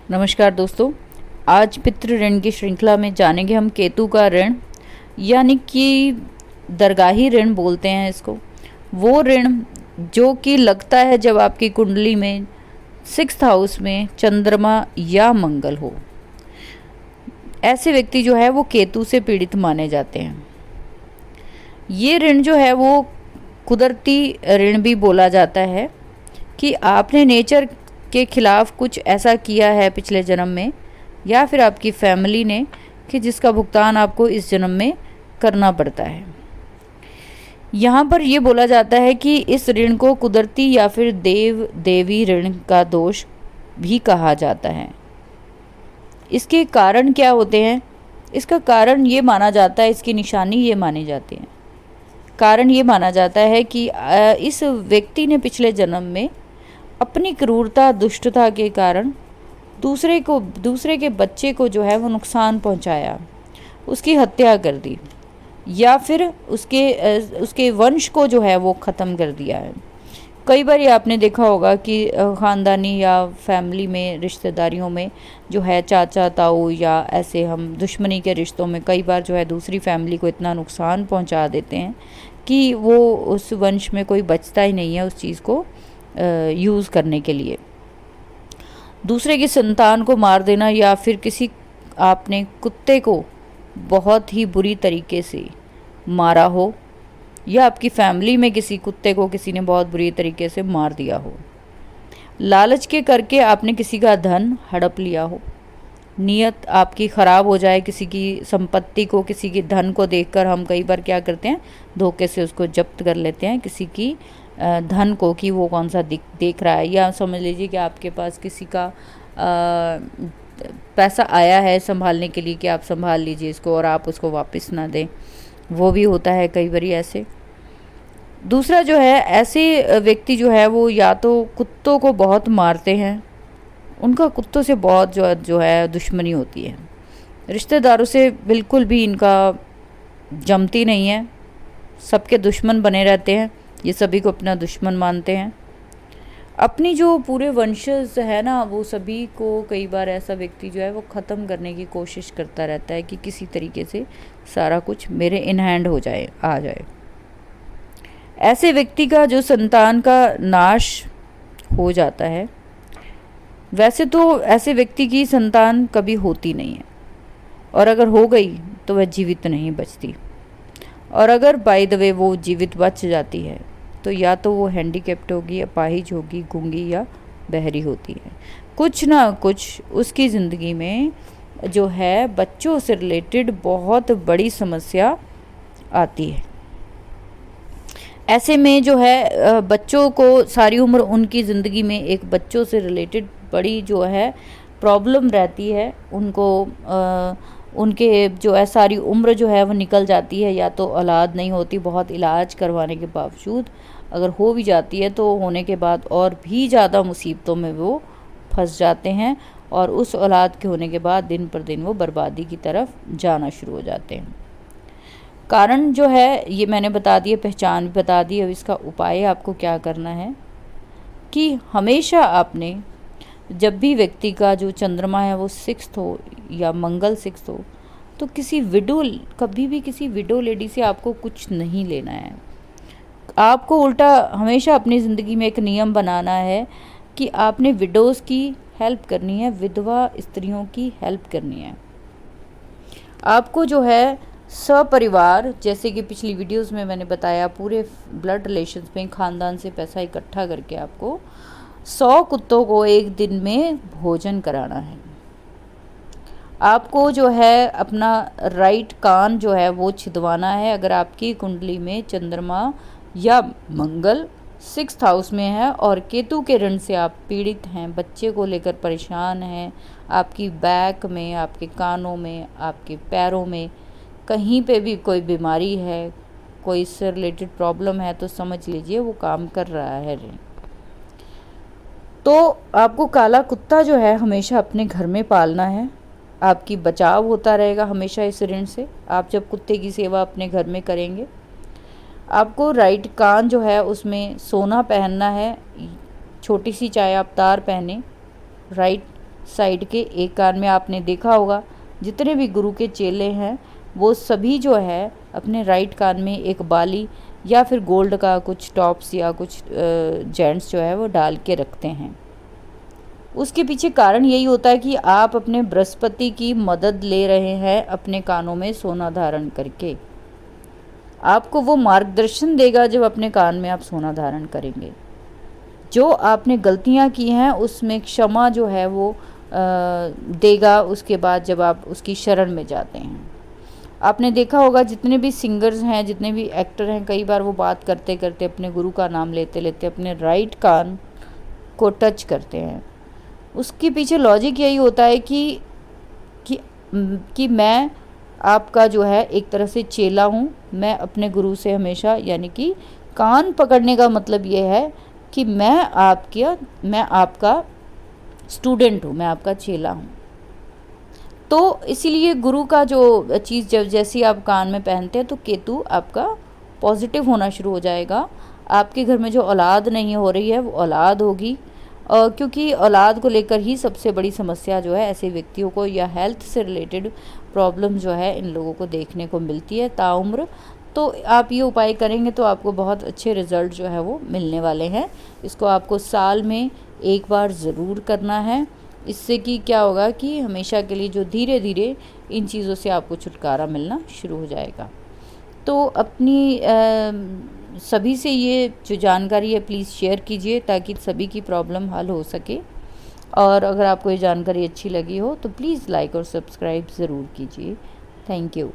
नमस्कार दोस्तों। आज पितृ ऋण की श्रृंखला में जानेंगे हम केतु का ऋण, यानी कि दरगाही ऋण बोलते हैं इसको। वो ऋण जो कि लगता है जब आपकी कुंडली में 6th हाउस में चंद्रमा या मंगल हो। ऐसे व्यक्ति जो है वो केतु से पीड़ित माने जाते हैं। ये ऋण जो है वो कुदरती ऋण भी बोला जाता है कि आपने नेचर के खिलाफ कुछ ऐसा किया है पिछले जन्म में, या फिर आपकी फैमिली ने, कि जिसका भुगतान आपको इस जन्म में करना पड़ता है। यहाँ पर ये बोला जाता है कि इस ऋण को कुदरती या फिर देव देवी ऋण का दोष भी कहा जाता है। इसके कारण क्या होते हैं? इसका कारण ये माना जाता है, इसकी निशानी ये मानी जाती है। कारण ये माना जाता है कि इस व्यक्ति ने पिछले जन्म में अपनी क्रूरता दुष्टता के कारण दूसरे के बच्चे को जो है वो नुकसान पहुंचाया, उसकी हत्या कर दी, या फिर उसके वंश को जो है वो ख़त्म कर दिया है। कई बार ये आपने देखा होगा कि ख़ानदानी या फैमिली में, रिश्तेदारियों में जो है चाचा ताऊ या ऐसे हम दुश्मनी के रिश्तों में कई बार जो है दूसरी फैमिली को इतना नुकसान पहुंचा देते हैं कि वो उस वंश में कोई बचता ही नहीं है उस चीज़ को यूज़ करने के लिए। दूसरे की संतान को मार देना, या फिर आपने कुत्ते को बहुत ही बुरी तरीके से मारा हो, या आपकी फैमिली में किसी कुत्ते को किसी ने बहुत बुरी तरीके से मार दिया हो। लालच के करके आपने किसी का धन हड़प लिया हो, नीयत आपकी ख़राब हो जाए, किसी की संपत्ति को, किसी की धन को देखकर हम कई बार क्या करते हैं, धोखे से उसको जब्त कर लेते हैं, किसी की धन को, कि वो कौन सा देख रहा है। या समझ लीजिए कि आपके पास किसी का पैसा आया है संभालने के लिए कि आप संभाल लीजिए इसको और आप उसको वापस ना दें, वो भी होता है कई बार ऐसे। दूसरा जो है, ऐसे व्यक्ति जो है वो या तो कुत्तों को बहुत मारते हैं, उनका कुत्तों से बहुत जो है दुश्मनी होती है, रिश्तेदारों से बिल्कुल भी इनका जमती नहीं है, सबके दुश्मन बने रहते हैं, ये सभी को अपना दुश्मन मानते हैं। अपनी जो पूरे वंशज है ना, वो सभी को कई बार ऐसा व्यक्ति जो है वो ख़त्म करने की कोशिश करता रहता है कि किसी तरीके से सारा कुछ मेरे इन हैंड हो जाए, आ जाए। ऐसे व्यक्ति का जो संतान का नाश हो जाता है, वैसे तो ऐसे व्यक्ति की संतान कभी होती नहीं है, और अगर हो गई तो वह जीवित नहीं बचती, और अगर बाय द वे वो जीवित बच जाती है तो या तो वो हैंडीकैप्ड होगी, अपाहिज होगी, गूंगी या बहरी होती है। कुछ ना कुछ उसकी ज़िंदगी में जो है बच्चों से रिलेटेड बहुत बड़ी समस्या आती है। ऐसे में जो है बच्चों को सारी उम्र उनकी ज़िंदगी में एक बच्चों से रिलेटेड बड़ी जो है प्रॉब्लम रहती है। उनके जो है सारी उम्र जो है वो निकल जाती है, या तो औलाद नहीं होती, बहुत इलाज करवाने के बावजूद, अगर हो भी जाती है तो होने के बाद और भी ज़्यादा मुसीबतों में वो फंस जाते हैं, और उस औलाद के होने के बाद दिन पर दिन वो बर्बादी की तरफ जाना शुरू हो जाते हैं। कारण जो है ये मैंने बता दिए, पहचान भी बता दी। अब इसका उपाय आपको क्या करना है कि हमेशा आपने जब भी व्यक्ति का जो चंद्रमा है वो 6th हो या मंगल 6th हो, तो कभी भी किसी विडो लेडी से आपको कुछ नहीं लेना है। आपको उल्टा हमेशा अपनी ज़िंदगी में एक नियम बनाना है कि आपने विडोज़ की हेल्प करनी है, विधवा स्त्रियों की हेल्प करनी है। आपको जो है सपरिवार, जैसे कि पिछली वीडियोस में मैंने बताया, पूरे ब्लड रिलेशंस में खानदान से पैसा इकट्ठा करके आपको 100 कुत्तों को एक दिन में भोजन कराना है। आपको जो है अपना राइट कान जो है वो छिदवाना है। अगर आपकी कुंडली में चंद्रमा या मंगल 6th हाउस में है और केतु के ऋण से आप पीड़ित हैं, बच्चे को लेकर परेशान हैं, आपकी बैक में, आपके कानों में, आपके पैरों में कहीं पे भी कोई बीमारी है, कोई इससे रिलेटेड प्रॉब्लम है, तो समझ लीजिए वो काम कर रहा है ऋण। तो आपको काला कुत्ता जो है हमेशा अपने घर में पालना है। आपकी बचाव होता रहेगा हमेशा इस ऋण से। आप जब कुत्ते की सेवा अपने घर में करेंगे, आपको राइट कान जो है उसमें सोना पहनना है, छोटी सी चाहे आप तार पहने, राइट साइड के एक कान में आपने देखा होगा जितने भी गुरु के चेले हैं वो सभी जो है अपने राइट कान में एक बाली या फिर गोल्ड का कुछ टॉप्स या कुछ जेंट्स जो है वो डाल के रखते हैं। उसके पीछे कारण यही होता है कि आप अपने बृहस्पति की मदद ले रहे हैं अपने कानों में सोना धारण करके। आपको वो मार्गदर्शन देगा जब अपने कान में आप सोना धारण करेंगे। जो आपने गलतियां की हैं उसमें क्षमा जो है वो देगा उसके बाद जब आप उसकी शरण में जाते हैं। आपने देखा होगा जितने भी सिंगर्स हैं, जितने भी एक्टर हैं, कई बार वो बात करते करते अपने गुरु का नाम लेते लेते अपने राइट कान को टच करते हैं। उसके पीछे लॉजिक यही होता है कि मैं आपका जो है एक तरह से चेला हूँ। मैं अपने गुरु से हमेशा, यानी कि कान पकड़ने का मतलब ये है कि मैं आपका स्टूडेंट हूँ, मैं आपका चेला हूँ। तो इसीलिए गुरु का जो चीज़ जब जैसी आप कान में पहनते हैं तो केतु आपका पॉजिटिव होना शुरू हो जाएगा। आपके घर में जो औलाद नहीं हो रही है वो औलाद होगी, क्योंकि औलाद को लेकर ही सबसे बड़ी समस्या जो है ऐसे व्यक्तियों को या हेल्थ से रिलेटेड प्रॉब्लम जो है इन लोगों को देखने को मिलती है ताउम्र। तो आप ये उपाय करेंगे तो आपको बहुत अच्छे रिजल्ट जो है वो मिलने वाले हैं। इसको आपको साल में एक बार ज़रूर करना है। इससे कि क्या होगा कि हमेशा के लिए जो धीरे धीरे इन चीज़ों से आपको छुटकारा मिलना शुरू हो जाएगा। तो अपनी सभी से ये जो जानकारी है प्लीज़ शेयर कीजिए ताकि सभी की प्रॉब्लम हल हो सके। और अगर आपको ये जानकारी अच्छी लगी हो तो प्लीज़ लाइक और सब्सक्राइब ज़रूर कीजिए। Thank you.